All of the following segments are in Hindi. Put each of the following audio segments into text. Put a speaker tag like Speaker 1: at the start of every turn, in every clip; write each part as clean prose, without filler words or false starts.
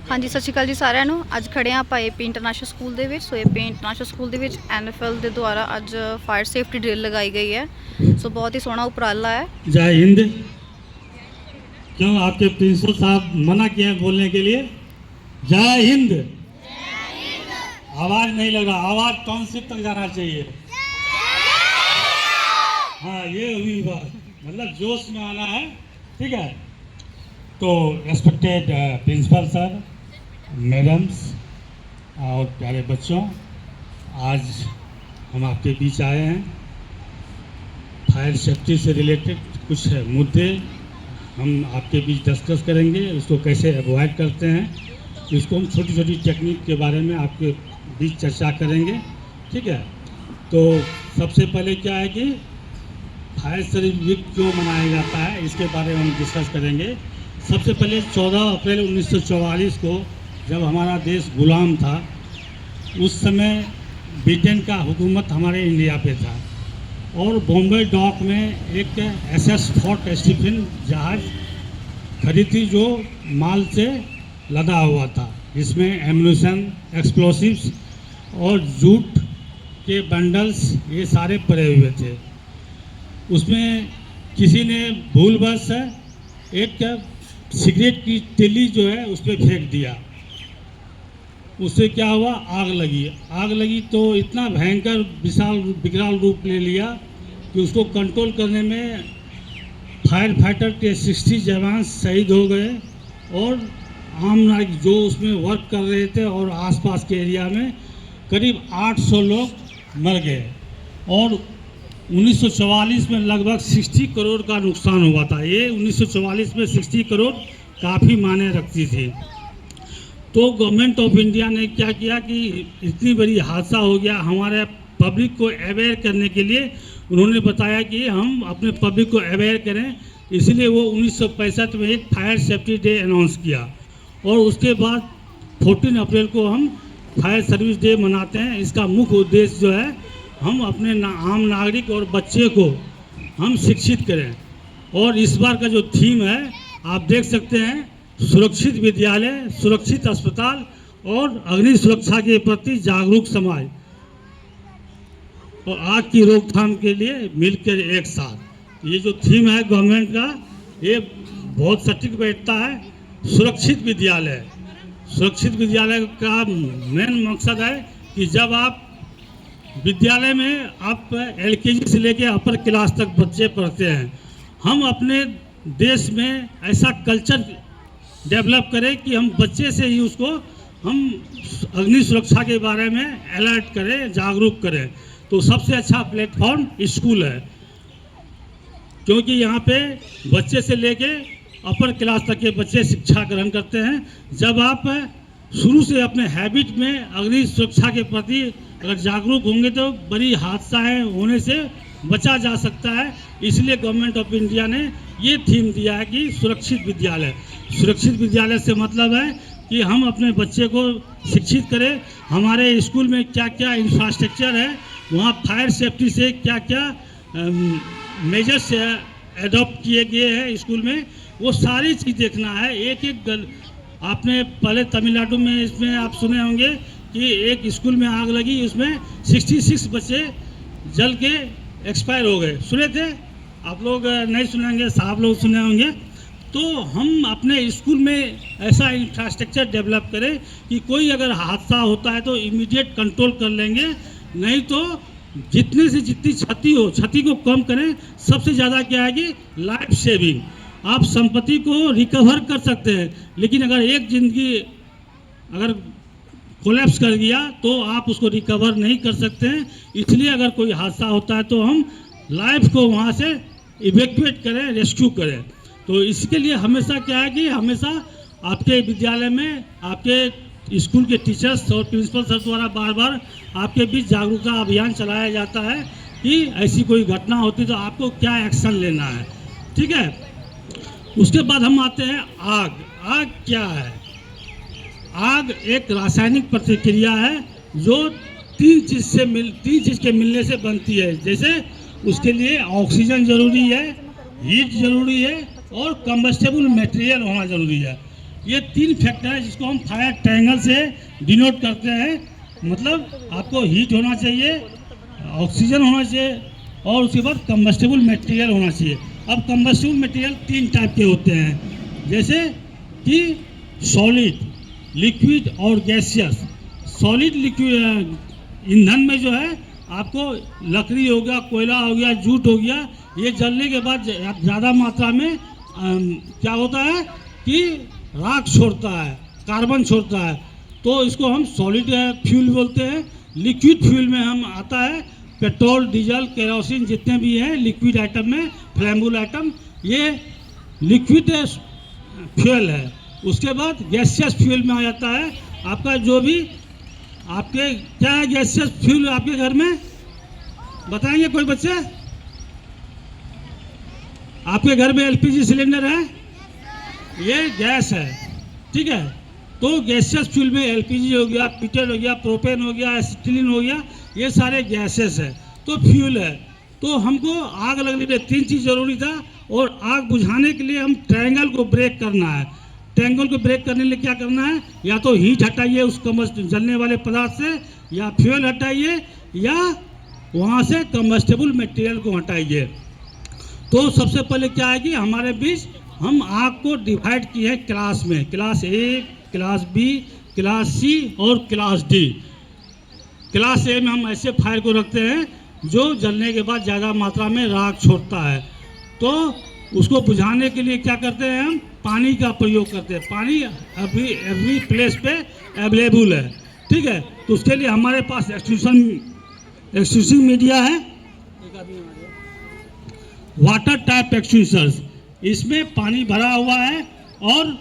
Speaker 1: हाँ जी, सत श्री अकाल जी साਰਿਆਂ ਨੂੰ। ਅੱਜ ਖੜੇ ਆਪਾਂ ਏਪੀ ਇੰਟਰਨੈਸ਼ਨਲ ਸਕੂਲ ਦੇ ਵਿੱਚ। ਏਪੀ ਇੰਟਰਨੈਸ਼ਨਲ ਸਕੂਲ ਦੇ ਵਿੱਚ ਐਨਐਫਐਲ ਦੇ ਦੁਆਰਾ ਅੱਜ ਫਾयर सेफ्टी ड्रिल लगाई गई है। बहुत ही सोहना उपराला है।
Speaker 2: जय हिंद। क्यों आपके प्रिंसिपल साहब मना किए हैं बोलने के लिए? जय हिंद। आवाज नहीं लगा, आवाज काउंसिल तक जाना चाहिए। हाँ, ये हुई बात, मतलब जोश में आना है। ठीक है, तो रेस्पेक्टेड प्रिंसिपल सर, मैडम्स और प्यारे बच्चों, आज हम आपके बीच आए हैं। फायर सेफ्टी से रिलेटेड कुछ मुद्दे हम आपके बीच डिस्कस करेंगे। उसको कैसे अवॉइड करते हैं, इसको हम छोटी छोटी टेक्निक के बारे में आपके बीच चर्चा करेंगे। ठीक है, तो सबसे पहले क्या है कि फायर सर्विस वीक क्यों मनाया जाता है, इसके बारे में हम डिस्कस करेंगे। सबसे पहले 14 अप्रैल 1944 को जब हमारा देश गुलाम था, उस समय ब्रिटेन का हुकूमत हमारे इंडिया पे था और बॉम्बे डॉक में एक एसएस फोर्ट स्टीफन जहाज़ खड़ी थी जो माल से लदा हुआ था, जिसमें एम्यूनिशन, एक्सप्लोसिव्स और जूट के बंडल्स ये सारे पड़े हुए थे। उसमें किसी ने भूलवश एक सिगरेट की तिल्ली जो है उस पर फेंक दिया। उससे क्या हुआ, आग लगी। आग लगी तो इतना भयंकर विकराल रूप ले लिया कि उसको कंट्रोल करने में फायर फाइटर के 60 जवान शहीद हो गए और आम नागरिक जो उसमें वर्क कर रहे थे और आसपास के एरिया में करीब 800 लोग मर गए। और 1944 में लगभग 60 करोड़ का नुकसान हुआ था। ये 1944 में 60 करोड़ काफ़ी मायने रखती थी। तो गवर्नमेंट ऑफ इंडिया ने क्या किया कि इतनी बड़ी हादसा हो गया, हमारे पब्लिक को अवेयर करने के लिए उन्होंने बताया कि हम अपने पब्लिक को अवेयर करें। इसलिए वो 1965 में एक फायर सेफ्टी डे अनाउंस किया और उसके बाद 14 अप्रैल को हम फायर सर्विस डे मनाते हैं। इसका मुख्य उद्देश्य जो है, हम अपने आम नागरिक और बच्चे को हम शिक्षित करें। और इस बार का जो थीम है आप देख सकते हैं, सुरक्षित विद्यालय, सुरक्षित अस्पताल और अग्नि सुरक्षा के प्रति जागरूक समाज और आग की रोकथाम के लिए मिलकर एक साथ। ये जो थीम है गवर्नमेंट का, ये बहुत सटीक बैठता है। सुरक्षित विद्यालय, सुरक्षित विद्यालय का मेन मकसद है कि जब आप विद्यालय में आप एलकेजी से लेकर अपर क्लास तक बच्चे पढ़ते हैं, हम अपने देश में ऐसा कल्चर डेवलप करें कि हम बच्चे से ही उसको हम अग्नि सुरक्षा के बारे में अलर्ट करें, जागरूक करें। तो सबसे अच्छा प्लेटफॉर्म स्कूल है, क्योंकि यहाँ पे बच्चे से लेके अपर क्लास तक के बच्चे शिक्षा ग्रहण करते हैं। जब आप शुरू से अपने हैबिट में अग्नि सुरक्षा के प्रति अगर जागरूक होंगे तो बड़ी हादसाएं होने से बचा जा सकता है। इसलिए गवर्नमेंट ऑफ इंडिया ने ये थीम दिया है कि सुरक्षित विद्यालय। सुरक्षित विद्यालय से मतलब है कि हम अपने बच्चे को शिक्षित करें। हमारे स्कूल में क्या क्या इंफ्रास्ट्रक्चर है, वहाँ फायर सेफ्टी से क्या क्या मेजर्स एडॉप्ट किए गए हैं स्कूल में, वो सारी चीज़ देखना है। एक एक आपने पहले तमिलनाडु में इसमें आप सुने होंगे कि एक स्कूल में आग लगी, उसमें 66 बच्चे जल के एक्सपायर हो गए। सुने थे आप लोग? नहीं सुनेंगे, साहब लोग सुने होंगे। तो हम अपने स्कूल में ऐसा इंफ्रास्ट्रक्चर डेवलप करें कि कोई अगर हादसा होता है तो इमीडिएट कंट्रोल कर लेंगे, नहीं तो जितने से जितनी क्षति हो, क्षति को कम करें। सबसे ज़्यादा क्या है कि लाइफ सेविंग, आप संपत्ति को रिकवर कर सकते हैं, लेकिन अगर एक ज़िंदगी अगर कोलैप्स कर गया तो आप उसको रिकवर नहीं कर सकते हैं। इसलिए अगर कोई हादसा होता है तो हम लाइफ को वहाँ से इवैक्यूएट करें, रेस्क्यू करें। तो इसके लिए हमेशा क्या है कि हमेशा आपके विद्यालय में आपके स्कूल के टीचर्स और प्रिंसिपल सर द्वारा बार बार आपके बीच जागरूकता अभियान चलाया जाता है कि ऐसी कोई घटना होती तो आपको क्या एक्शन लेना है। ठीक है, उसके बाद हम आते हैं आग। आग क्या है? आग एक रासायनिक प्रतिक्रिया है जो तीन चीज़ के मिलने से बनती है। जैसे उसके लिए ऑक्सीजन जरूरी है, हीट जरूरी है और कंबस्टेबल मटेरियल होना जरूरी है। ये 3 फैक्टर है जिसको हम फायर ट्रायंगल से डिनोट करते हैं। मतलब आपको हीट होना चाहिए, ऑक्सीजन होना चाहिए और उसके बाद कंबस्टेबल मटेरियल होना चाहिए। अब कंबस्टेबल मटेरियल 3 टाइप के होते हैं, जैसे कि सॉलिड, लिक्विड और गैसियस। सॉलिड लिक्विड ईंधन में जो है आपको लकड़ी हो गया, कोयला हो गया, जूट हो गया, ये जलने के बाद ज़्यादा मात्रा में क्या होता है कि राख छोड़ता है, कार्बन छोड़ता है, तो इसको हम सॉलिड फ्यूल बोलते हैं। लिक्विड फ्यूल में हम आता है पेट्रोल, डीजल, केरोसिन, जितने भी हैं लिक्विड आइटम में, फ्लेमेबल आइटम, ये लिक्विड फ्यूल है। उसके बाद गैसियस फ्यूल में आ जाता है आपका जो भी आपके क्या है गैसियस फ्यूल आपके घर में, बताएंगे कोई बच्चे? आपके घर में एलपीजी सिलेंडर है, ये गैस है, ठीक है। तो गैसियस फ्यूल में एलपीजी हो गया, पीटर हो गया, प्रोपेन हो गया, एसिटिलीन हो गया, ये सारे गैसेस है, तो फ्यूल है। तो हमको आग लगने में 3 चीज़ जरूरी था, और आग बुझाने के लिए हम ट्रायंगल को ब्रेक करना है। ट्रायंगल को ब्रेक करने के लिए क्या करना है, या तो हीट हटाइए उस जलने वाले पदार्थ से, या फ्यूल हटाइए, या वहाँ से कंबस्टेबल मटेरियल को हटाइए। तो सबसे पहले क्या है कि हमारे बीच हम आग को डिवाइड किए हैं क्लास में, class A, class B, class C और क्लास डी। क्लास ए में हम ऐसे फायर को रखते हैं जो जलने के बाद ज़्यादा मात्रा में राख छोड़ता है। तो उसको बुझाने के लिए क्या करते हैं, हम पानी का प्रयोग करते हैं। पानी एवरी प्लेस पे अवेलेबल है, ठीक है। तो उसके लिए हमारे पास एक्सटिंग्विशिंग मीडिया है, वाटर टाइप एक्सटिंग्विशर्स, इसमें पानी भरा हुआ है, और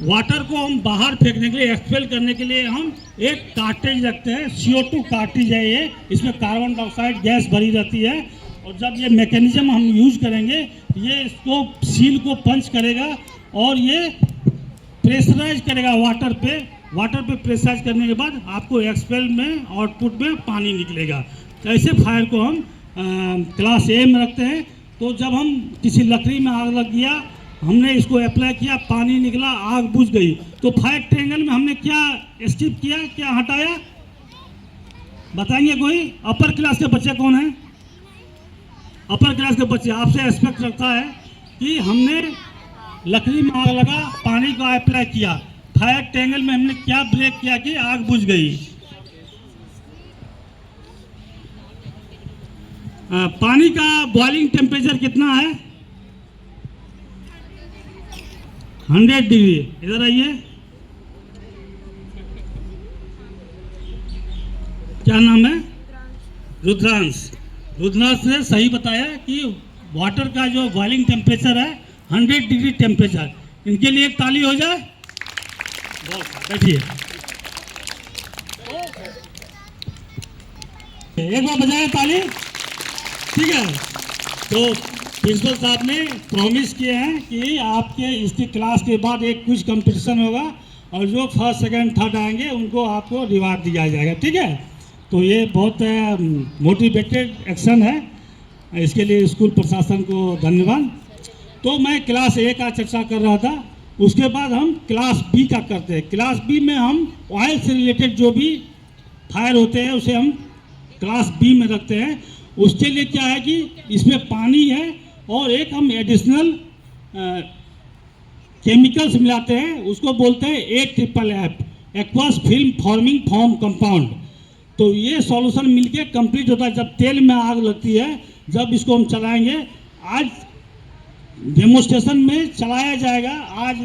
Speaker 2: वाटर को हम बाहर फेंकने के लिए, एक्सपेल करने के लिए हम एक कार्टेज रखते हैं, CO2 कार्टेज है ये, इसमें कार्बन डाइऑक्साइड गैस भरी रहती है। और जब ये मैकेनिज्म हम यूज करेंगे, ये इसको सील को पंच करेगा और ये प्रेशराइज करेगा वाटर पे प्रेशराइज करने के बाद आपको एक्सपेल में, आउटपुट में पानी निकलेगा। तो ऐसे फायर को हम क्लास ए में रखते हैं। तो जब हम किसी लकड़ी में आग लग गया, हमने इसको अप्लाई किया, पानी निकला, आग बुझ गई, तो फायर ट्रायंगल में हमने क्या स्किप किया, क्या हटाया, बताएंगे कोई? अपर क्लास के बच्चे कौन है? अपर क्लास के बच्चे, आपसे एक्सपेक्ट रखता है कि हमने लकड़ी में आग लगा, पानी का अप्लाई किया, फायर ट्रायंगल में हमने क्या ब्रेक किया कि आग बुझ गई। पानी का बॉइलिंग टेम्परेचर कितना है? 100 डिग्री। इधर आइए, क्या नाम है? रुद्रांश। रुद्रांश ने सही बताया कि वाटर का जो बॉइलिंग टेम्परेचर है 100 डिग्री टेम्परेचर। इनके लिए एक ताली हो जाए। बैठिए, एक बार बजाए ताली, ठीक है। तो प्रिंसिपल साहब ने प्रॉमिस किए हैं कि आपके इसकी क्लास के बाद एक क्विज कंपटीशन होगा, और जो फर्स्ट सेकंड थर्ड आएंगे उनको आपको रिवार्ड दिया जाएगा, ठीक है। तो ये बहुत मोटिवेटेड एक्शन है, इसके लिए स्कूल प्रशासन को धन्यवाद। तो मैं क्लास ए का चर्चा कर रहा था, उसके बाद हम क्लास बी का करते हैं। क्लास बी में हम ऑयल से रिलेटेड जो भी फायर होते हैं उसे हम क्लास बी में रखते हैं। उसके लिए क्या है कि इसमें पानी है और एक हम एडिशनल केमिकल्स मिलाते हैं, उसको बोलते हैं AFFF, aqueous film forming form compound. तो ये सॉल्यूशन मिलके कंप्लीट होता है जब तेल में आग लगती है, जब इसको हम चलाएंगे। आज डेमोस्ट्रेशन में चलाया जाएगा। आज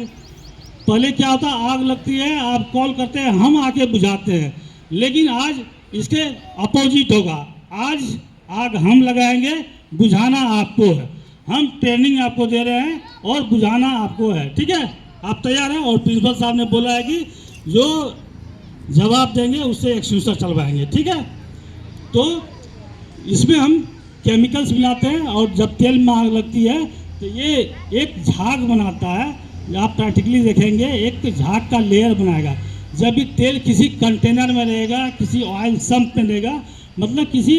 Speaker 2: पहले क्या होता, आग लगती है, आप कॉल करते हैं, हम आके बुझाते हैं, लेकिन आज इसके अपोजिट होगा। आज आग हम लगाएंगे, बुझाना आपको है। हम ट्रेनिंग आपको दे रहे हैं और बुझाना आपको है, ठीक है। आप तैयार हैं? और प्रिंसिपल साहब ने बोला है कि जो जवाब देंगे उससे एक्सक्यूजर चलवाएंगे, ठीक है। तो इसमें हम केमिकल्स मिलाते हैं, और जब तेल में आग लगती है तो ये एक झाग बनाता है। आप प्रैक्टिकली देखेंगे, एक झाग का लेयर बनाएगा। जब भी तेल किसी कंटेनर में रहेगा, किसी ऑयल सम्प में रहेगा, मतलब किसी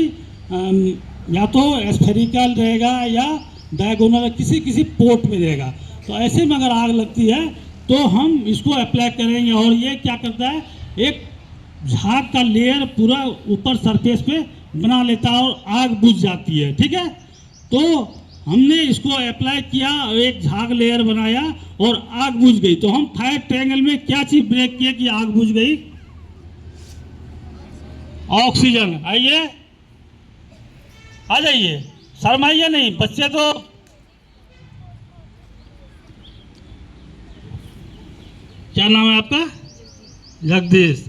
Speaker 2: या तो स्फेरिकल रहेगा या डायगोनल, किसी पोर्ट में रहेगा, तो ऐसे में अगर आग लगती है तो हम इसको अप्लाई करेंगे और ये क्या करता है, एक झाग का लेयर पूरा ऊपर सरफेस पे बना लेता है और आग बुझ जाती है। ठीक है, तो हमने इसको अप्लाई किया, एक झाग लेयर बनाया और आग बुझ गई। तो हम फायर ट्रायंगल में क्या चीज ब्रेक किए कि आग बुझ गई? ऑक्सीजन। आइए, आ जाइए, शर्माइए नहीं, बच्चे तो क्या नाम है आपका? जगदीश।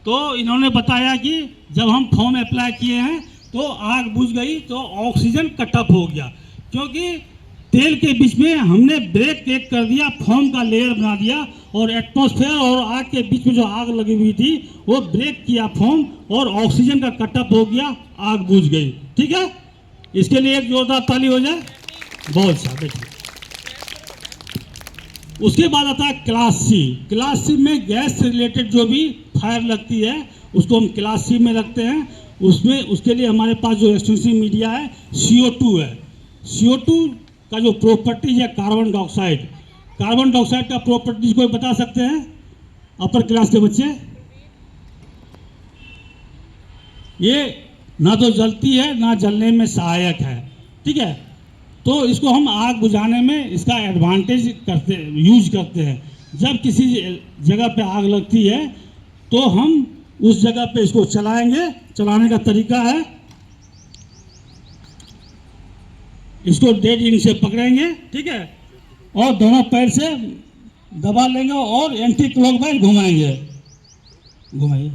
Speaker 2: तो इन्होंने बताया कि जब हम फोम अप्लाई किए हैं तो आग बुझ गई, तो ऑक्सीजन कट ऑफ हो गया, क्योंकि तेल के बीच में हमने ब्रेक एक कर दिया, फोम का लेयर बना दिया और एटमॉस्फेयर और आग के बीच में जो आग लगी हुई थी वो ब्रेक किया फोम और ऑक्सीजन का कट ऑफ हो गया, आग बुझ गई। ठीक है, इसके लिए एक जोरदार ताली हो जाए। बहुत अच्छा, देखिए। उसके बाद आता है क्लास सी। क्लास सी में गैस से रिलेटेड जो भी फायर लगती है उसको हम क्लास सी में रखते हैं। उसमें उसके लिए हमारे पास जो एक्सटेंसिव मीडिया है CO2 है। CO2 का जो प्रॉपर्टीज है कार्बन डाइऑक्साइड, कार्बन डाइऑक्साइड का प्रॉपर्टीज कोई बता सकते हैं अपर क्लास के बच्चे? ये ना तो जलती है ना जलने में सहायक है। ठीक है, तो इसको हम आग बुझाने में इसका एडवांटेज यूज करते हैं। जब किसी जगह पे आग लगती है तो हम उस जगह पे इसको चलाएंगे। चलाने का तरीका है, इसको डेड एंड से पकड़ेंगे, ठीक है, और दोनों पैर से दबा लेंगे और एंटी क्लॉकवाइज घुमाएंगे। घुमाइए,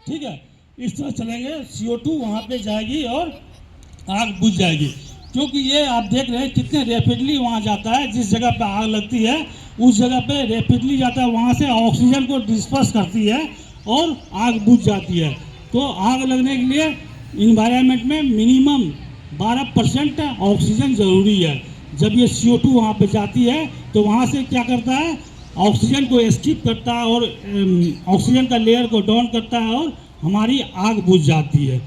Speaker 2: ठीक है, इस तरह चलेंगे, CO2 वहाँ पे जाएगी और आग बुझ जाएगी। क्योंकि ये आप देख रहे हैं कितने रैपिडली वहाँ जाता है, जिस जगह पे आग लगती है उस जगह पे रैपिडली जाता है, वहाँ से ऑक्सीजन को डिस्पर्स करती है और आग बुझ जाती है। तो आग लगने के लिए इन्वायरमेंट में मिनिमम 12% ऑक्सीजन ज़रूरी है। जब ये CO2 वहाँ पे जाती है तो वहाँ से क्या करता है, ऑक्सीजन को स्किप करता है और ऑक्सीजन का लेयर को डाउन करता है और हमारी आग बुझ जाती है।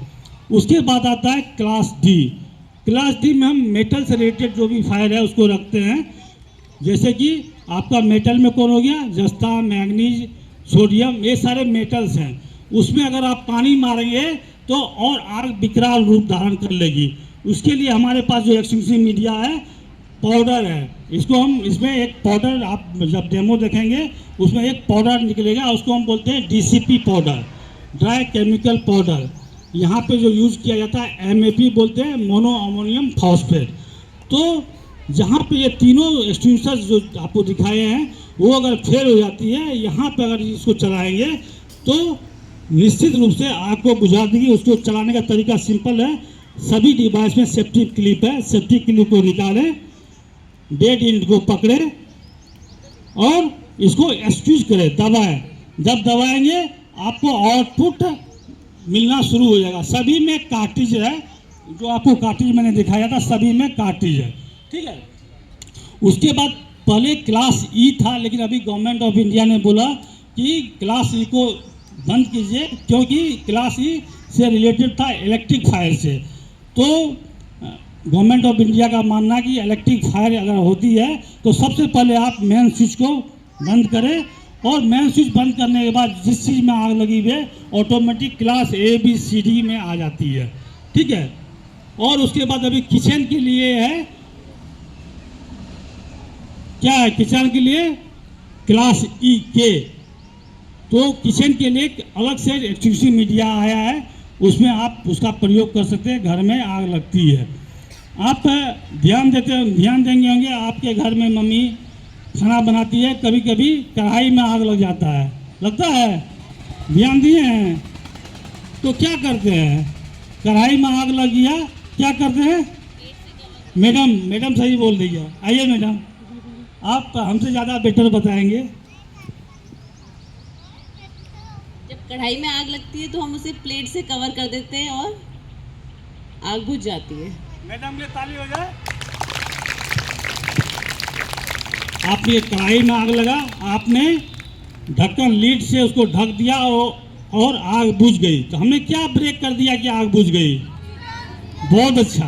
Speaker 2: उसके बाद आता है क्लास डी। क्लास डी में हम मेटल से रिलेटेड जो भी फायर है उसको रखते हैं। जैसे कि आपका मेटल में कौन हो गया, जस्ता, मैग्नीज, सोडियम, ये सारे मेटल्स हैं। उसमें अगर आप पानी मारेंगे तो और आग विकराल रूप धारण कर लेगी। उसके लिए हमारे पास जो एक्सटेंसिव मीडिया है, पाउडर है, इसको हम इसमें एक पाउडर, आप जब डेमो देखेंगे उसमें एक पाउडर निकलेगा, उसको हम बोलते हैं DCP powder, dry chemical powder. यहाँ पे जो यूज़ किया जाता है MAP बोलते हैं, मोनो अमोनियम फॉस्फेट। तो जहाँ पे ये तीनों एक्सटिंग्विशर्स जो आपको दिखाए हैं वो अगर फेल हो जाती है, यहाँ पे अगर इसको चलाएंगे तो निश्चित रूप से आग को बुझा देगी। उसको चलाने का तरीका सिंपल है, सभी डिवाइस में सेफ्टी क्लिप है, सेफ्टी क्लिप को निकालें, डेड एंड को पकड़े और इसको एक्सक्यूज करें, दबाएं। जब दबाएंगे आपको आउटपुट मिलना शुरू हो जाएगा। सभी में कार्ट्रिज है, जो आपको कार्ट्रिज मैंने दिखाया था सभी में कार्ट्रिज है, ठीक है। उसके बाद पहले क्लास ई था, लेकिन अभी गवर्नमेंट ऑफ इंडिया ने बोला कि क्लास ई को बंद कीजिए, क्योंकि क्लास ई से रिलेटेड था इलेक्ट्रिक फायर से। तो गवर्नमेंट ऑफ इंडिया का मानना है कि इलेक्ट्रिक फायर अगर होती है तो सबसे पहले आप मेन स्विच को बंद करें, और मेन स्विच बंद करने के बाद जिस चीज़ में आग लगी हुई है ऑटोमेटिक क्लास ABCD में आ जाती है, ठीक है। और उसके बाद अभी किचन के लिए है, क्या है किचन के लिए, क्लास EK। तो किचन के लिए अलग से एक्सटेंसिव मीडिया आया है, उसमें आप उसका प्रयोग कर सकते हैं। घर में आग लगती है, आप ध्यान देंगे होंगे, आपके घर में मम्मी खाना बनाती है, कभी कभी कढ़ाई में आग लग जाता है, लगता है, ध्यान दिए हैं? तो क्या करते हैं, कढ़ाई में आग लग गया, क्या करते हैं? मैडम सही बोल रही है। आइए मैडम, आप हमसे ज़्यादा बेटर बताएंगे।
Speaker 3: जब कढ़ाई में आग लगती है तो हम उसे प्लेट से कवर कर देते हैं और आग बुझ जाती है।
Speaker 2: मैडम के ताली हो जाए। आपने कढ़ाई में आग लगा, आपने ढक्कन लीड से उसको ढक दिया और आग बुझ गई। तो हमने क्या ब्रेक कर दिया कि आग बुझ गई? बहुत अच्छा।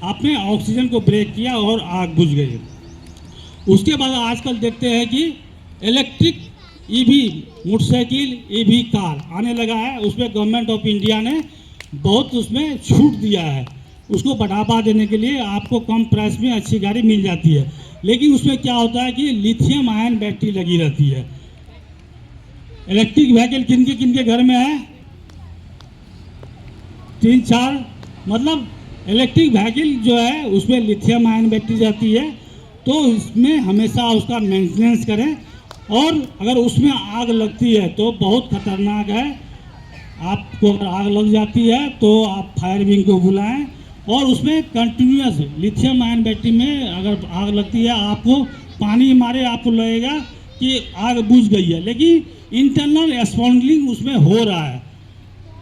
Speaker 2: आपने ऑक्सीजन को ब्रेक किया और आग बुझ गई। उसके बाद आजकल देखते हैं कि electric EV motorcycle, EV car आने लगा है। उसमें गवर्नमेंट ऑफ इंडिया ने बहुत उसमें छूट दिया है। उसको बढ़ावा देने के लिए आपको कम प्राइस में अच्छी गाड़ी मिल जाती है। लेकिन उसमें क्या होता है कि लिथियम आयन बैटरी लगी रहती है। इलेक्ट्रिक व्हीकल किनके घर में है? 3-4, मतलब इलेक्ट्रिक व्हीकल जो है उसमें लिथियम आयन बैटरी जाती है। तो इसमें हमेशा उसका मेंटेनेंस करें, और अगर उसमें आग लगती है तो बहुत खतरनाक है। आपको अगर आग लग जाती है तो आप फायर विंग को बुलाएं, और उसमें कंटिन्यूस लिथियम आयन बैटरी में अगर आग लगती है, आपको पानी मारे आपको लगेगा कि आग बुझ गई है, लेकिन इंटरनल स्पॉन्डलिंग उसमें हो रहा है।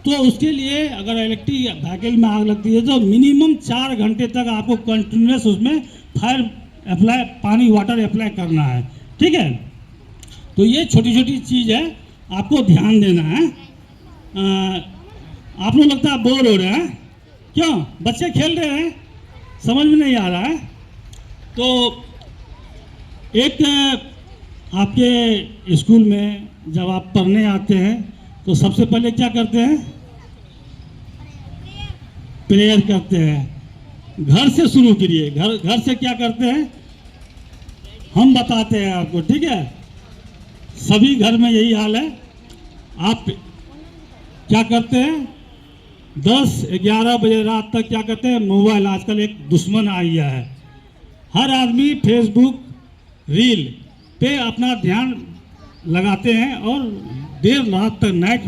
Speaker 2: तो उसके लिए अगर इलेक्ट्रिक व्हीकल में आग लगती है तो मिनिमम 4 घंटे तक आपको कंटिन्यूस उसमें फायर अप्लाई, पानी वाटर अप्लाई करना है। ठीक है, तो ये छोटी छोटी चीज़ है, आपको ध्यान देना है। आप लोग लगता है बोर हो रहे हैं, क्यों? बच्चे खेल रहे हैं, समझ में नहीं आ रहा है। तो एक आपके स्कूल में जब आप पढ़ने आते हैं तो सबसे पहले क्या करते हैं? प्रेयर करते हैं। घर से शुरू करिए। घर से क्या करते हैं हम बताते हैं आपको, ठीक है? सभी घर में यही हाल है। आप क्या करते हैं? 10-11 बजे रात तक क्या करते हैं? मोबाइल आजकल एक दुश्मन आ गया है। हर आदमी फेसबुक रील पे अपना ध्यान लगाते हैं और देर रात तक, नाइट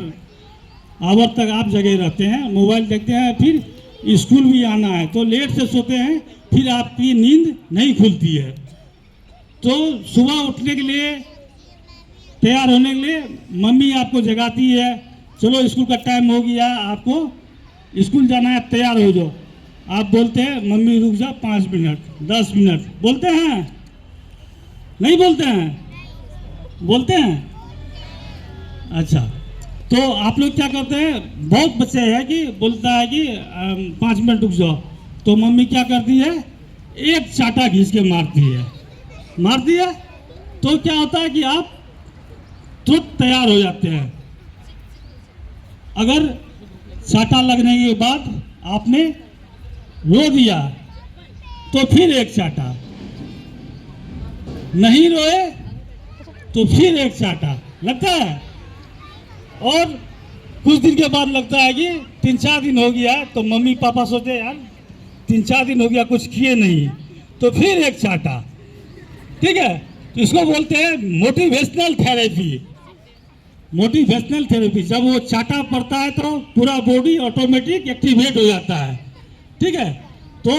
Speaker 2: आवर तक आप जगे रहते हैं, मोबाइल देखते हैं। फिर स्कूल भी आना है तो लेट से सोते हैं, फिर आपकी नींद नहीं खुलती है। तो सुबह उठने के लिए, तैयार होने के लिए मम्मी आपको जगाती है, चलो स्कूल का टाइम हो गया, आपको स्कूल जाना है, तैयार हो जाओ। आप बोलते हैं मम्मी रुक जा 5 मिनट 10 मिनट, बोलते हैं? नहीं बोलते हैं? बोलते हैं? अच्छा, तो आप लोग क्या करते हैं? बहुत बच्चे हैं कि बोलता है कि 5 मिनट रुक जाओ, तो मम्मी क्या करती है? एक चाटा घींच के मारती है। मार दिया तो क्या होता है कि आप तुरंत तैयार हो जाते हैं। अगर चाटा लगने के बाद आपने रो दिया तो फिर एक चाटा, नहीं रोए तो फिर एक चाटा लगता है। और कुछ दिन के बाद लगता है कि 3-4 दिन हो गया, तो मम्मी पापा सोचे यार 3-4 दिन हो गया कुछ किए नहीं, तो फिर एक चाटा। ठीक है, तो इसको बोलते हैं मोटिवेशनल थेरेपी। मोटिवेशनल थेरेपी, जब वो चाटा पड़ता है तो पूरा बॉडी ऑटोमेटिक एक्टिवेट हो जाता है। ठीक है, तो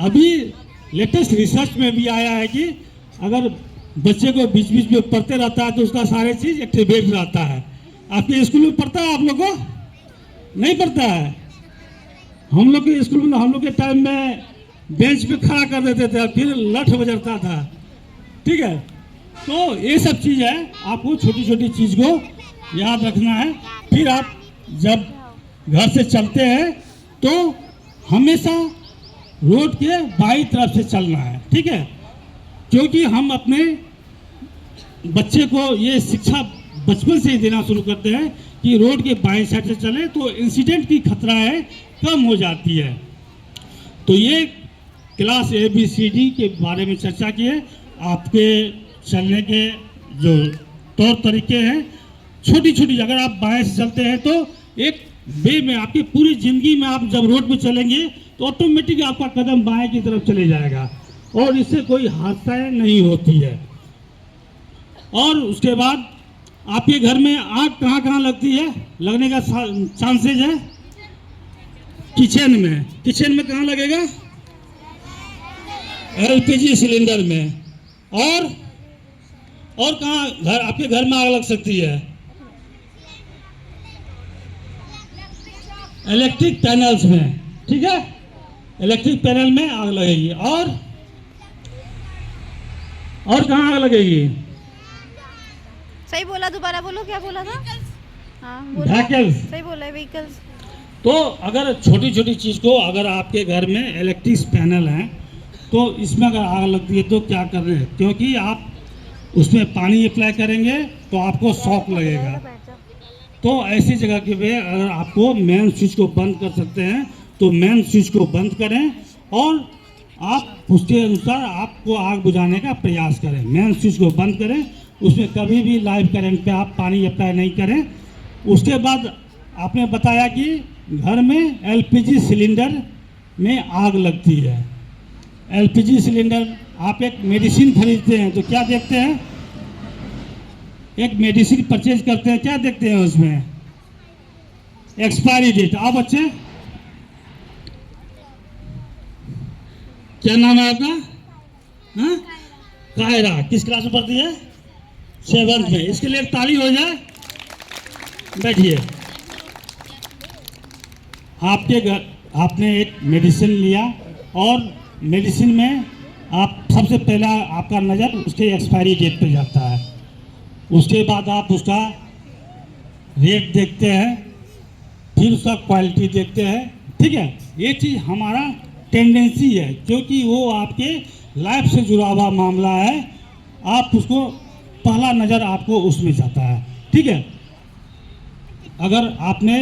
Speaker 2: अभी लेटेस्ट रिसर्च में भी आया है कि अगर बच्चे को बीच बीच में पढ़ते रहता है तो उसका सारे चीज़ एक्टिवेट रहता है। आपके स्कूल में पढ़ता है? आप लोग को नहीं पढ़ता है? हम लोग के स्कूल में, हम लोग के टाइम में बेंच पे खड़ा कर देते थे, फिर लठ बजता था। ठीक है, तो ये सब चीज़ है, आपको छोटी छोटी चीज़ को याद रखना है। फिर आप जब घर से चलते हैं तो हमेशा रोड के बाईं तरफ से चलना है। ठीक है, क्योंकि हम अपने बच्चे को ये शिक्षा बचपन से ही देना शुरू करते हैं कि रोड के बाएं साइड से चले तो इंसिडेंट की खतरा है कम हो जाती है। तो ये क्लास ABCD के बारे में चर्चा की है। आपके चलने के जो तौर तरीके हैं, छोटी छोटी, अगर आप बाएं से चलते हैं तो एक वे में आपकी पूरी ज़िंदगी में आप जब रोड पे चलेंगे तो ऑटोमेटिक आपका कदम बाएं की तरफ चले जाएगा और इससे कोई हादसाएं नहीं होती है। और उसके बाद आपके घर में आग कहाँ कहाँ लगती है, लगने का चांसेज है? किचन में। किचन में कहाँ लगेगा? LPG सिलेंडर में। और कहाँ घर, आपके घर में आग लग सकती है? इलेक्ट्रिक पैनल्स में। ठीक है, इलेक्ट्रिक पैनल में आग लगेगी। और कहाँ आग लगेगी?
Speaker 1: सही बोला, दोबारा बोलो, क्या बोला था? हाँ बोलो।
Speaker 2: व्हीकल्स।
Speaker 1: सही बोला है, व्हीकल्स।
Speaker 2: तो अगर छोटी छोटी चीज़ को अगर आपके घर में इलेक्ट्रिक पैनल है तो इसमें अगर आग लगती है तो क्या कर रहे हैं, क्योंकि आप उसमें पानी अप्लाई करेंगे तो आपको शॉक लगेगा। तो ऐसी जगह के पे अगर आपको मेन स्विच को बंद कर सकते हैं तो मेन स्विच को बंद करें और आप उसके अनुसार आपको आग बुझाने का प्रयास करें। मेन स्विच को बंद करें, उसमें कभी भी लाइव करंट पे आप पानी अप्लाई नहीं करें। उसके बाद आपने बताया कि घर में एलपीजी सिलेंडर में आग लगती है। एलपीजी सिलेंडर, आप एक मेडिसिन खरीदते हैं तो क्या देखते हैं, एक मेडिसिन परचेज करते हैं, क्या देखते हैं उसमें, एक्सपायरी डेट। आप बच्चे क्या नाम है आपका? हाँ, कायरा। किस क्लास में पढ़ती है? 7th में। इसके लिए एक ताली हो जाए। बैठिए। आपके घर आपने एक मेडिसिन लिया और मेडिसिन में आप सबसे पहला आपका नज़र उसके एक्सपायरी डेट पे जाता है। उसके बाद आप उसका रेट देखते हैं, फिर उसका क्वालिटी देखते हैं। ठीक है, ये चीज़ हमारा टेंडेंसी है क्योंकि वो आपके लाइफ से जुड़ा हुआ मामला है। आप उसको पहला नज़र आपको उसमें जाता है। ठीक है, अगर आपने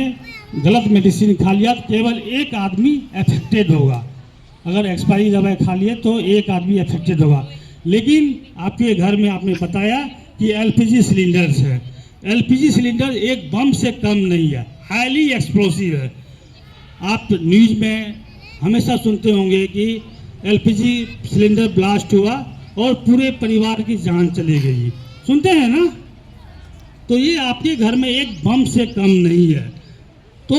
Speaker 2: गलत मेडिसिन खा लिया तो केवल एक आदमी अफेक्टेड होगा। अगर एक्सपायरी दवाई खा लिए तो एक आदमी अफेक्टेड होगा। लेकिन आपके घर में आपने बताया कि एलपीजी सिलेंडर्स है। एलपीजी सिलेंडर एक बम से कम नहीं है, हाईली एक्सप्लोसिव है। आप न्यूज़ में हमेशा सुनते होंगे कि एलपीजी सिलेंडर ब्लास्ट हुआ और पूरे परिवार की जान चली गई, सुनते हैं ना। तो ये आपके घर में एक बम से कम नहीं है। तो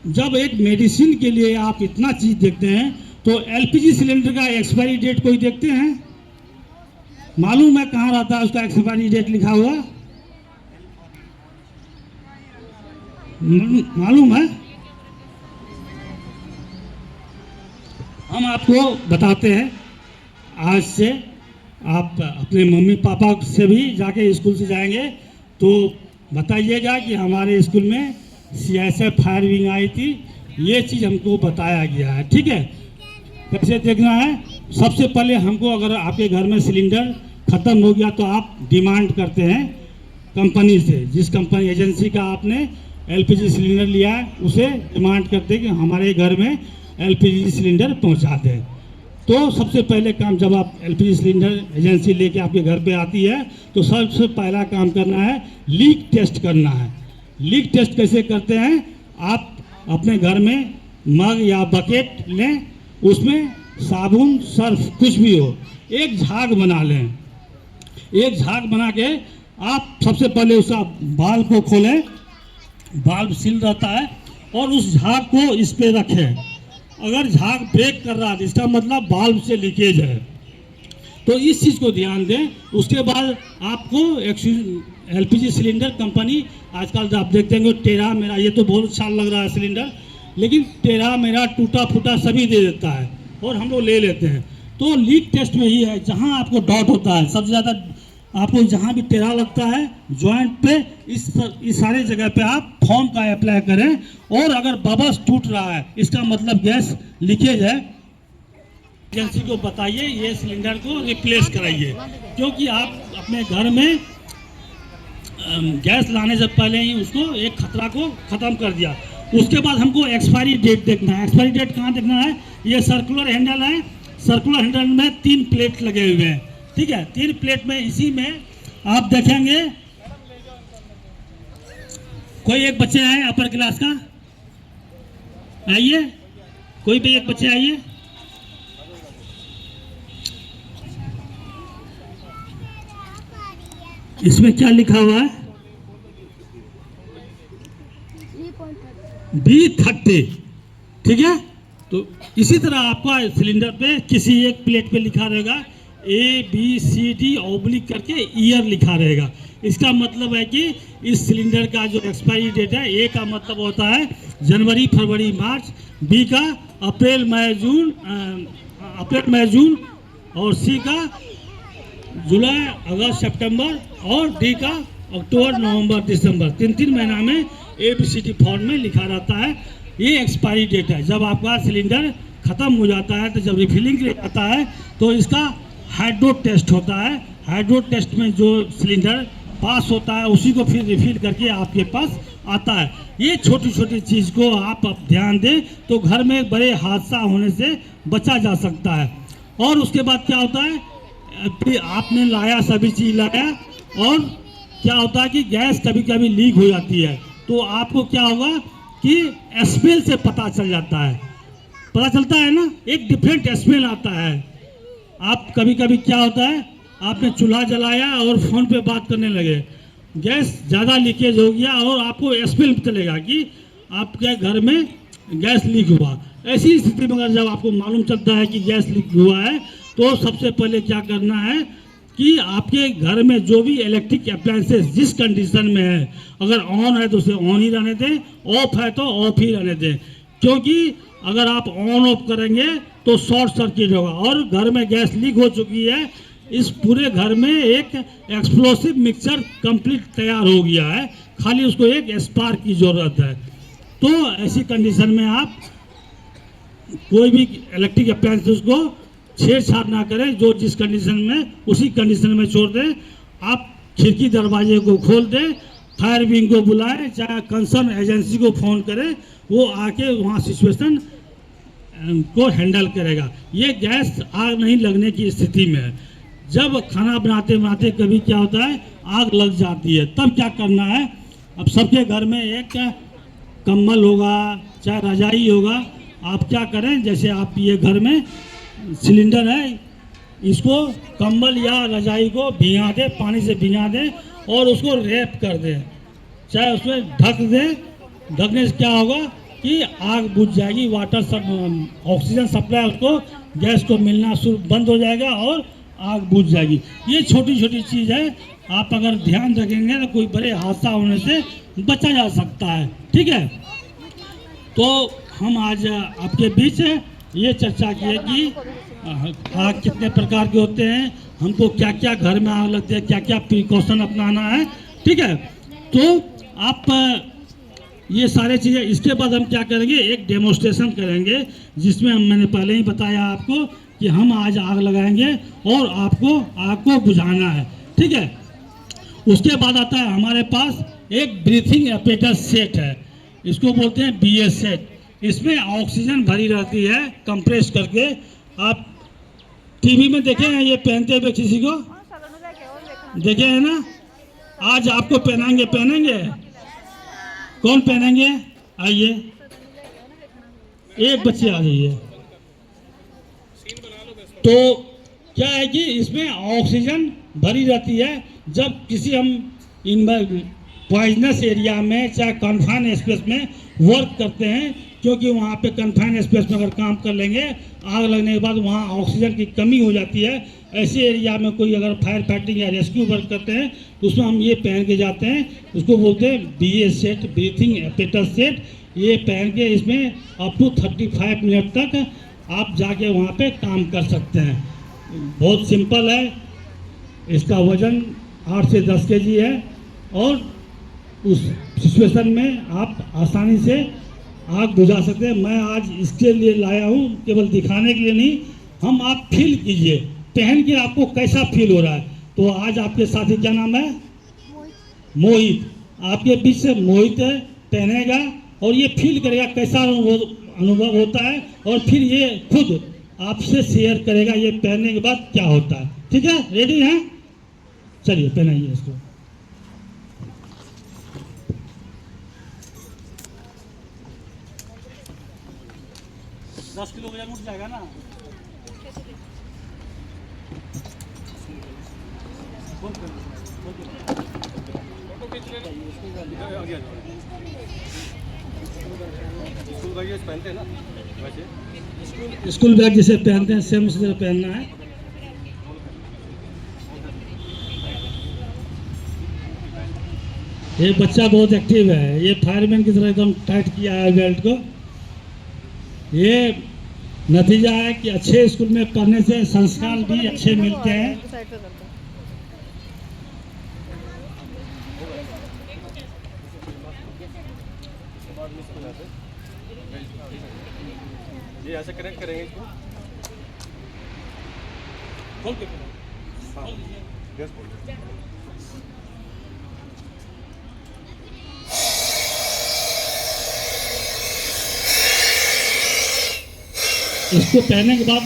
Speaker 2: जब एक मेडिसिन के लिए आप इतना चीज़ देखते हैं तो एलपीजी सिलेंडर का एक्सपायरी डेट कोई देखते हैं? मालूम है कहाँ रहता है उसका एक्सपायरी डेट लिखा हुआ? मालूम है? हम आपको बताते हैं। आज से आप अपने मम्मी पापा से भी जाके स्कूल से जाएंगे तो बताइएगा कि हमारे स्कूल में CSF फायर विंग आई थी, ये चीज़ हमको बताया गया है। ठीक है, कैसे देखना है? सबसे पहले हमको अगर आपके घर में सिलेंडर ख़त्म हो गया तो आप डिमांड करते हैं कंपनी से, जिस कंपनी एजेंसी का आपने एलपीजी सिलेंडर लिया है उसे डिमांड करते हैं कि हमारे घर में एलपीजी सिलेंडर पहुंचा दें। तो सबसे पहले काम, जब आप एलपीजी सिलेंडर एजेंसी लेके आपके घर पे आती है तो सबसे पहला काम करना है लीक टेस्ट करना है। लीक टेस्ट कैसे करते हैं? आप अपने घर में मग या बकेट लें, उसमें साबुन सर्फ कुछ भी हो, एक झाग बना लें। एक झाग बना के आप सबसे पहले उसका बाल्ब को खोलें, बाल्ब सील रहता है, और उस झाग को इस पे रखें। अगर झाग ब्रेक कर रहा है इसका मतलब बाल्ब से लीकेज है, तो इस चीज़ को ध्यान दें। उसके बाद आपको एलपीजी सिलेंडर कंपनी आजकल आप देखते हैं टेढ़ा मेढ़ा, ये तो बहुत अच्छा लग रहा है सिलेंडर, लेकिन टेढ़ा मेढ़ा टूटा फूटा सभी दे देता है और हम लोग ले लेते हैं। तो लीक टेस्ट में ही है, जहाँ आपको डॉट होता है सबसे ज़्यादा, आपको जहाँ भी टेढ़ा लगता है जॉइंट पे, इस सारे जगह पे आप फोम का अप्लाई करें। और अगर बबल्स टूट रहा है इसका मतलब गैस लीकेज है। एजेंसी को बताइए ये सिलेंडर को रिप्लेस कराइए, क्योंकि आप अपने घर में गैस लाने से पहले ही उसको एक खतरा को ख़त्म कर दिया। उसके बाद हमको एक्सपायरी डेट देखना है। एक्सपायरी डेट कहाँ देखना है? ये सर्कुलर हैंडल है, सर्कुलर हैंडल में 3 प्लेट लगे हुए हैं। ठीक है, 3 प्लेट में, इसी में आप देखेंगे। कोई एक बच्चे आए अपर क्लास का, आइए, कोई भी एक बच्चे आइए। इसमें क्या लिखा हुआ है? B30। ठीक है, तो इसी तरह आपका सिलेंडर पे किसी एक प्लेट पे लिखा रहेगा ABCD करके ईयर लिखा रहेगा। इसका मतलब है कि इस सिलेंडर का जो एक्सपायरी डेट है, A का मतलब होता है जनवरी फरवरी मार्च, B का अप्रैल मई जून, और C का जुलाई अगस्त सितंबर, और D का अक्टूबर नवंबर दिसंबर। 3 महीना में ABCD फॉर्म में लिखा रहता है। ये एक्सपायरी डेट है। जब आपका सिलेंडर ख़त्म हो जाता है तो जब रिफिलिंग के लिए आता है तो इसका हाइड्रो टेस्ट होता है। हाइड्रो टेस्ट में जो सिलेंडर पास होता है उसी को फिर रिफिल करके आपके पास आता है। ये छोटी छोटी चीज़ को आप ध्यान दें तो घर में बड़े हादसा होने से बचा जा सकता है। और उसके बाद क्या होता है, फिर आपने लाया, सभी चीज़ लाया, और क्या होता है कि गैस कभी कभी लीक हो जाती है तो आपको क्या होगा कि स्मेल से पता चल जाता है, पता चलता है ना, एक डिफरेंट स्मेल आता है। आप कभी कभी क्या होता है, आपने चूल्हा जलाया और फ़ोन पे बात करने लगे, गैस ज़्यादा लीकेज हो गया और आपको स्मेल चलेगा कि आपके घर में गैस लीक हुआ। ऐसी स्थिति में अगर जब आपको मालूम चलता है कि गैस लीक हुआ है तो सबसे पहले क्या करना है कि आपके घर में जो भी इलेक्ट्रिक अप्लायंसेस जिस कंडीशन में है, अगर ऑन है तो उसे ऑन ही रहने दें, ऑफ है तो ऑफ ही रहने दें, क्योंकि अगर आप ऑन ऑफ करेंगे तो शॉर्ट सर्किट होगा। और घर में गैस लीक हो चुकी है, इस पूरे घर में एक एक्सप्लोसिव मिक्सचर कंप्लीट तैयार हो गया है, खाली उसको एक स्पार्क की ज़रूरत है। तो ऐसी कंडीशन में आप कोई भी इलेक्ट्रिक अप्लायंसेस को छेड़छाड़ ना करें, जो जिस कंडीशन में उसी कंडीशन में छोड़ दें। आप खिड़की दरवाजे को खोल दें, फायर विंग को बुलाएं, चाहे कंसर्न एजेंसी को फ़ोन करें, वो आके वहाँ सिचुएशन को हैंडल करेगा। ये गैस आग नहीं लगने की स्थिति में है। जब खाना बनाते बनाते कभी क्या होता है, आग लग जाती है, तब क्या करना है, अब सबके घर में एक कंबल होगा, चाहे रजाई होगा, आप क्या करें, जैसे आप ये घर में सिलेंडर है, इसको कंबल या रजाई को भिगा दें, पानी से भिगा दें और उसको रैप कर दें, चाहे उसमें ढक दें। ढकने से क्या होगा कि आग बुझ जाएगी, वाटर सब ऑक्सीजन सप्लाई उसको गैस को मिलना शुरू बंद हो जाएगा और आग बुझ जाएगी। ये छोटी छोटी चीज़ है, आप अगर ध्यान रखेंगे तो कोई बड़े हादसा होने से बचा जा सकता है। ठीक है, तो हम आज आपके बीच ये चर्चा की है कि आग कितने प्रकार के होते हैं, हमको क्या क्या घर में आग लगती है, क्या क्या प्रिकॉशन अपनाना है। ठीक है, तो आप ये सारे चीज़ें, इसके बाद हम क्या करेंगे, एक डेमोन्स्ट्रेशन करेंगे जिसमें मैंने पहले ही बताया आपको कि हम आज आग लगाएंगे और आपको आग को बुझाना है। ठीक है, उसके बाद आता है हमारे पास एक ब्रीथिंग एपेरेटस सेट है, इसको बोलते हैं BS सेट। इसमें ऑक्सीजन भरी रहती है कंप्रेस करके। आप टीवी में देखे हैं ये पहनते हुए किसी को, देखे हैं ना, आज आपको पहनेंगे, कौन पहनेंगे, आइए एक बच्चे आ जाइए। तो क्या है कि इसमें ऑक्सीजन भरी रहती है। जब किसी हम इन पॉइजनस एरिया में चाहे कन्फाइन स्पेस में वर्क करते हैं, क्योंकि वहाँ पे कन्फाइन स्पेस में अगर काम कर लेंगे, आग लगने के बाद वहाँ ऑक्सीजन की कमी हो जाती है। ऐसे एरिया में कोई अगर फायर फाइटिंग या रेस्क्यू वर्क करते हैं तो उसमें हम ये पहन के जाते हैं, उसको बोलते हैं BS set, breathing apparatus set. ये पहन के इसमें अप टू 35 मिनट तक आप जाके वहाँ पे काम कर सकते हैं। बहुत सिंपल है, इसका वज़न 8 से 10 kg है और उस सिचुएशन में आप आसानी से आग बुझा सकते हैं। मैं आज इसके लिए लाया हूँ, केवल दिखाने के लिए नहीं, हम आप फील कीजिए, पहन के आपको कैसा फील हो रहा है। तो आज आपके साथी, क्या नाम है, मोहित, आपके बीच से मोहित पहनेगा और ये फील करेगा कैसा अनुभव होता है, और फिर ये खुद आपसे शेयर करेगा ये पहनने के बाद क्या होता है। ठीक है, रेडी हैं, चलिए पहनाइए इसको। दस किलो वजन उठ जाएगा ना।
Speaker 4: पहनते हैं ना वैसे,
Speaker 2: स्कूल बैग जैसे पहनते हैं सेम उसी तरह पहनना है। ये बच्चा बहुत एक्टिव है, ये फायरमैन की तरह एकदम टाइट किया है बेल्ट को। ये नतीजा है कि अच्छे स्कूल में पढ़ने से संस्कार भी अच्छे मिलते हैं।
Speaker 4: ये ऐसे कनेक्ट करेंगे इसको।
Speaker 2: खोल के
Speaker 4: हाँ गैस खोल दो।
Speaker 2: इसको पहनने के बाद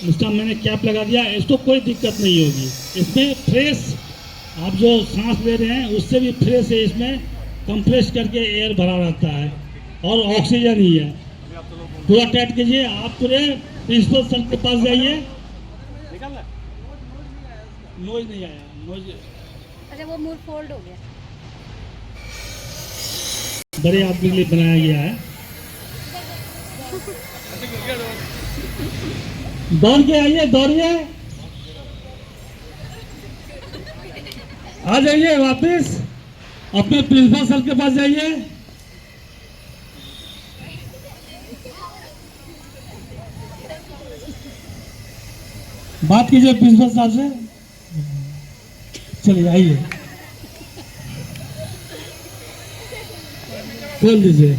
Speaker 2: उसका मैंने कैप लगा दिया, इसको कोई दिक्कत नहीं होगी। इसमें फ्रेश आप जो सांस ले रहे हैं उससे भी फ्रेश है, इसमें कंप्रेस करके एयर भरा रहता है और ऑक्सीजन ही है। पूरा टाइट कीजिए। आप पूरे प्रिंसिपल सर के पास जाइए।
Speaker 4: निकालना
Speaker 2: नोज नहीं आया, नोज
Speaker 1: अच्छा वो मुंह फोल्ड हो गया।
Speaker 2: बड़े आदमी के लिए बनाया गया है। दौड़ के आइए, दौड़िए, आ जाइए वापस अपने प्रिंसिपल सर के पास जाइए। बात कीजिए प्रिंसिपल साहब से। चलिए आइए, खोल दीजिए।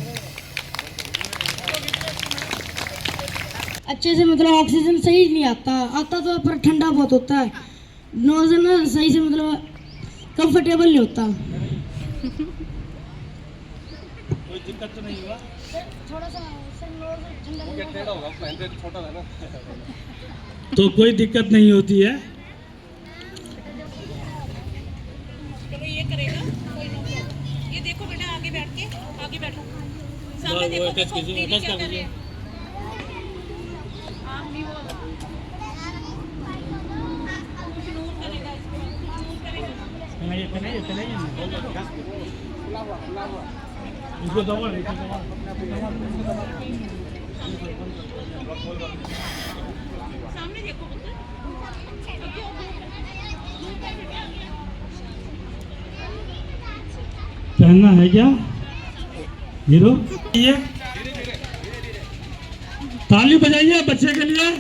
Speaker 5: अच्छे से मतलब ऑक्सीजन सही नहीं आता तो पर ठंडा बहुत होता है। नोजल ना सही से मतलब कंफर्टेबल नहीं होता।
Speaker 2: कोई दिक्कत तो नहीं हुआ?
Speaker 5: थोड़ा सा ठंडा
Speaker 4: वो क्या टेढ़ा होगा, पहनते तो छोटा था ना।
Speaker 2: तो कोई दिक्कत नहीं होती है।
Speaker 6: चलो ये करेगा कोई ना। ये देखो बेटा आगे बैठ के, आगे बैठो सामने देखो देखो दीदी क्या कर रही है। आप नहीं वो नूर करेगा इसको, नूर करेगा।
Speaker 2: इसको दबा
Speaker 6: सामने देखो पुत्र।
Speaker 2: पहनना है क्या हीरो? ये ताली बजाइए बच्चे के लिए।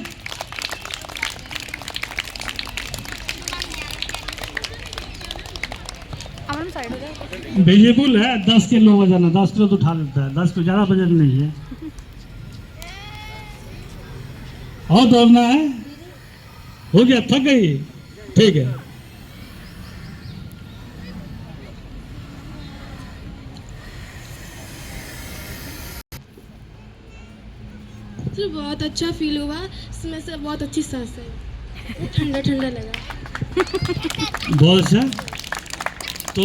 Speaker 1: अमन साइड हो जाओ।
Speaker 2: वेजिएबल है, 10 किलो वजन है, 10 किलो तो उठा लेता है, 10 किलो ज़्यादा वजन नहीं है। और दौड़ना है? हो गया, थक गई? ठीक है।
Speaker 5: तो बहुत अच्छा फील हुआ, इसमें से बहुत अच्छी सांस है, ठंडा ठंडा लगा।
Speaker 2: बहुत अच्छा। तो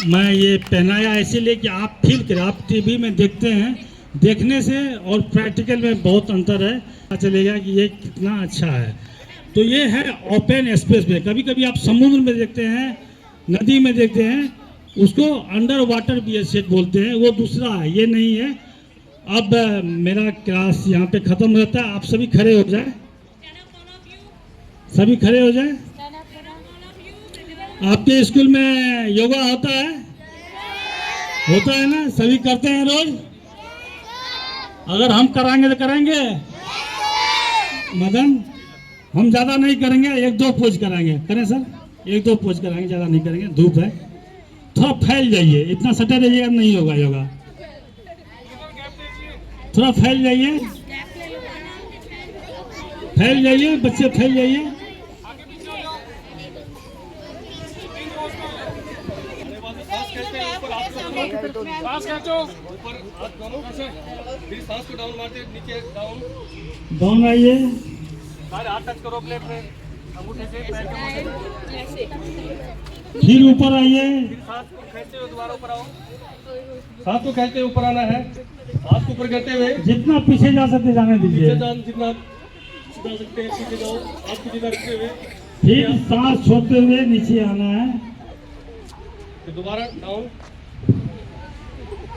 Speaker 2: मैं ये पहनाया इसीलिए कि आप फील करें। आप टीवी में देखते हैं, देखने से और प्रैक्टिकल में बहुत अंतर है, पता चलेगा कि ये कितना अच्छा है। तो ये है ओपन स्पेस में। कभी कभी आप समुद्र में देखते हैं, नदी में देखते हैं, उसको अंडर वाटर बी सेट बोलते हैं, वो दूसरा है, ये नहीं है। अब मेरा क्लास यहाँ पे ख़त्म रहता है। आप सभी खड़े हो जाए, सभी खड़े हो जाए। आपके स्कूल में योगा होता है? होता है ना? सभी करते हैं रोज? अगर हम कराएंगे तो करेंगे? मदन, हम ज़्यादा नहीं करेंगे, 1-2 पोज कराएंगे। करें सर? 1-2 पोज कराएंगे, ज़्यादा नहीं करेंगे, धूप है। थोड़ा फैल जाइए, इतना सटे रहिएगा नहीं होगा योगा। थोड़ा फैल जाइए, फैल जाइए बच्चे, फैल जाइए।
Speaker 4: सांस खींचो ऊपर, हाथ दोनों से, फिर सांस को डाउन मारते नीचे, डाउन
Speaker 2: डाउन आइए।
Speaker 4: सारे हाथ टच करो प्लेट में, अंगूठे से, पैर के अंगूठे से।
Speaker 2: फिर ऊपर आइए।
Speaker 4: फिर सांस को खींचते हुए दोबारा ऊपर आओ। सांस को खींचते हुए ऊपर आना है, हाथ को ऊपर करते हुए
Speaker 2: जितना पीछे जा सकते जाने
Speaker 4: पीछे
Speaker 2: दीजिए।
Speaker 4: जान, जितना जा सकते हैं पीछे जाओ, हाथ को सीधा रखते हुए।
Speaker 2: फिर सांस छोड़ते हुए नीचे आना है।
Speaker 4: फिर दोबारा डाउन।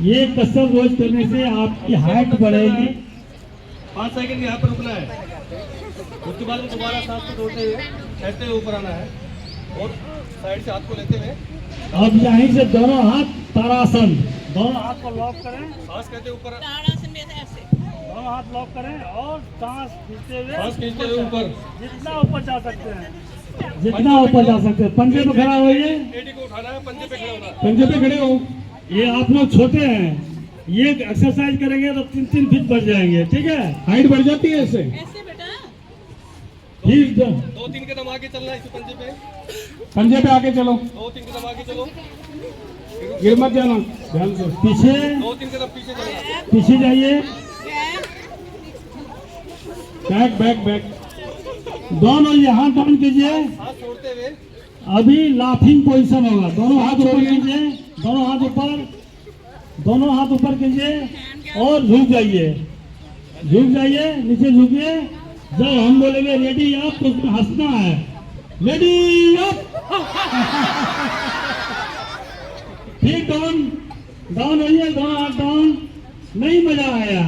Speaker 2: ये कसरत रोज करने से आपकी हाइट बढ़ेगी।
Speaker 4: 5 सेकंड यहाँ पर रुकना है। उसके बाद दोबारा सांस को छोड़ते हुए खींचते हुए ऊपर आना है और साइड से हाथ को लेते हुए।
Speaker 2: अब यहीं से दोनों हाथ तारासन, दोनों हाथ को लॉक करें,
Speaker 4: सांस कहते ऊपर,
Speaker 6: ताड़ासन में ऐसे
Speaker 2: दोनों हाथ लॉक करें और सांस खींचते
Speaker 4: सांस खींचते हुए ऊपर,
Speaker 2: जितना ऊपर जा सकते हैं, जितना ऊपर जा सकते हैं। पंजे पे खड़ा होइए,
Speaker 4: एडी को उठाना है, पंजे पे खड़े होना है।
Speaker 2: पंजे पे खड़े हो। ये आप लोग छोटे हैं, ये एक्सरसाइज करेंगे तो 3-3 फीट बढ़ जाएंगे, ठीक है।
Speaker 7: हाइट बढ़ जाती है इससे।
Speaker 6: ऐसे बेटा
Speaker 2: फिर
Speaker 4: 2-3 कदम आगे चलना है इस पंजे पे,
Speaker 7: पंजे पे आके चलो,
Speaker 4: 2-3 कदम आगे चलो,
Speaker 7: गिर मत जाना, ध्यान से।
Speaker 2: पीछे
Speaker 4: 2-3 कदम पीछे चलना।
Speaker 2: पीछे जाइए,
Speaker 7: बैक बैक बैक।
Speaker 2: दोनों ये हाथ डाउन कीजिए।
Speaker 4: हाथ छोड़ते हुए
Speaker 2: अभी लाफिंग पोजीशन होगा, दोनों हाथ ऊपर कीजिए, दोनों हाथ ऊपर, दोनों हाथ ऊपर कीजिए और झुक जाइए, झुक जाइए, नीचे झुकिए। जब हम बोलेंगे रेडी अप तो उसमें हंसना है, रेडी अप। ठीक, डाउन डाउन होइए, दोनों हाथ डाउन। नहीं मजा आया,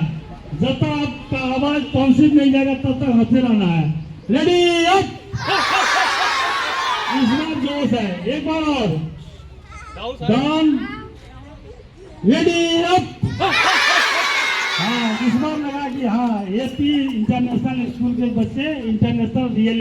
Speaker 2: जब तक आपका आवाज पहुंच नहीं जाएगा तब तक हंसते रहना है। रेडी अप, इस बार जोश है, एक बार और,
Speaker 4: down side.
Speaker 2: Down, ready up. हाँ, इस बार लगा कि हाँ एपी इंटरनेशनल स्कूल के बच्चे इंटरनेशनल रियल